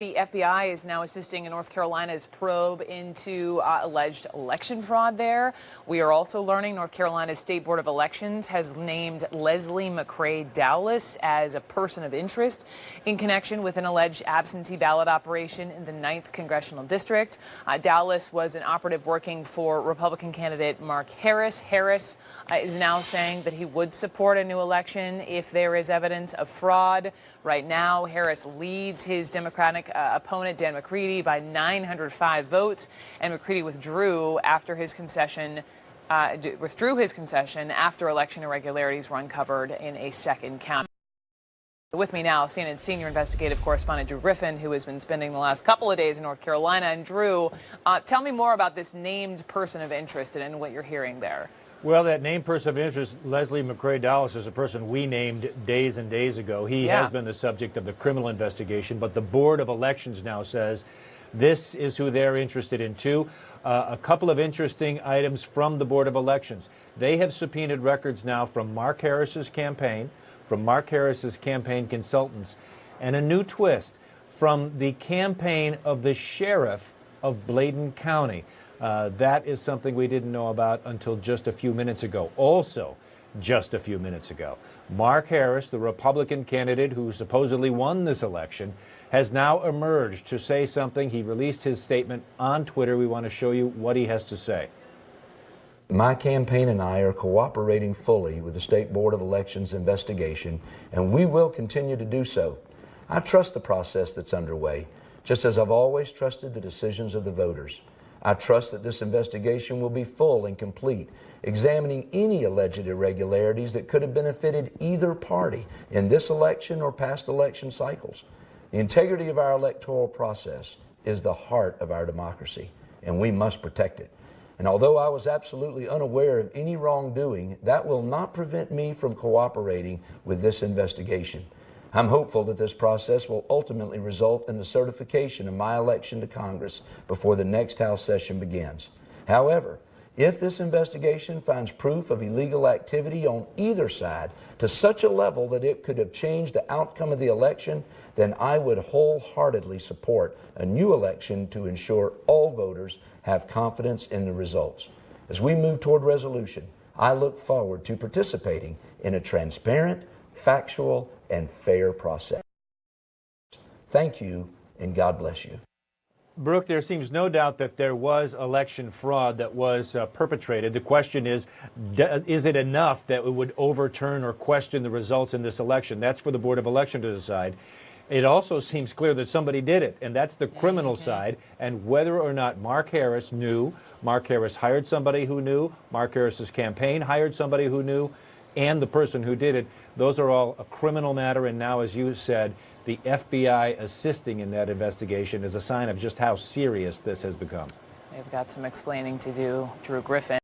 The FBI is now assisting in North Carolina's probe into alleged election fraud there. We are also learning North Carolina's State Board of Elections has named Leslie McCrae Dowless as a person of interest in connection with an alleged absentee ballot operation in the 9th Congressional District. Dowless was an operative working for Republican candidate Mark Harris. Harris is now saying that he would support a new election if there is evidence of fraud. Right now, Harris leads his Democratic opponent, Dan McCready, by 905 votes, and McCready withdrew his concession after election irregularities were uncovered in a second count. With me now, CNN senior investigative correspondent Drew Griffin, who has been spending the last couple of days in North Carolina. And Drew, tell me more about this named person of interest and what you're hearing there. Well, that named person of interest, Leslie McCrae Dowless, is a person we named days and days ago. He has been the subject of the criminal investigation, but the Board of Elections now says this is who they're interested in, too. A couple of interesting items from the Board of Elections. They have subpoenaed records now from Mark Harris's campaign, from Mark Harris's campaign consultants, and a new twist from the campaign of the sheriff of Bladen County. That is something we didn't know about until just a few minutes ago. Also, just a few minutes ago, Mark Harris, the Republican candidate who supposedly won this election, has now emerged to say something. He released his statement on Twitter. We want to show you what he has to say. My campaign and I are cooperating fully with the State Board of Elections investigation, and we will continue to do so. I trust the process that's underway, just as I've always trusted the decisions of the voters. I trust that this investigation will be full and complete, examining any alleged irregularities that could have benefited either party in this election or past election cycles. The integrity of our electoral process is the heart of our democracy, and we must protect it. And although I was absolutely unaware of any wrongdoing, that will not prevent me from cooperating with this investigation. I'm hopeful that this process will ultimately result in the certification of my election to Congress before the next House session begins. However, if this investigation finds proof of illegal activity on either side to such a level that it could have changed the outcome of the election, then I would wholeheartedly support a new election to ensure all voters have confidence in the results. As we move toward resolution, I look forward to participating in a transparent, factual, and fair process. Thank you, and God bless you. Brooke, there seems no doubt that there was election fraud that was perpetrated. The question is it enough that it would overturn or question the results in this election? That's for the Board of Election to decide. It also seems clear that somebody did it, and that's the criminal side. And whether or not Mark Harris knew, Mark Harris hired somebody who knew, Mark Harris's campaign hired somebody who knew, and the person who did it, those are all a criminal matter. And now, as you said, the FBI assisting in that investigation is a sign of just how serious this has become. They've got some explaining to do. Drew Griffin.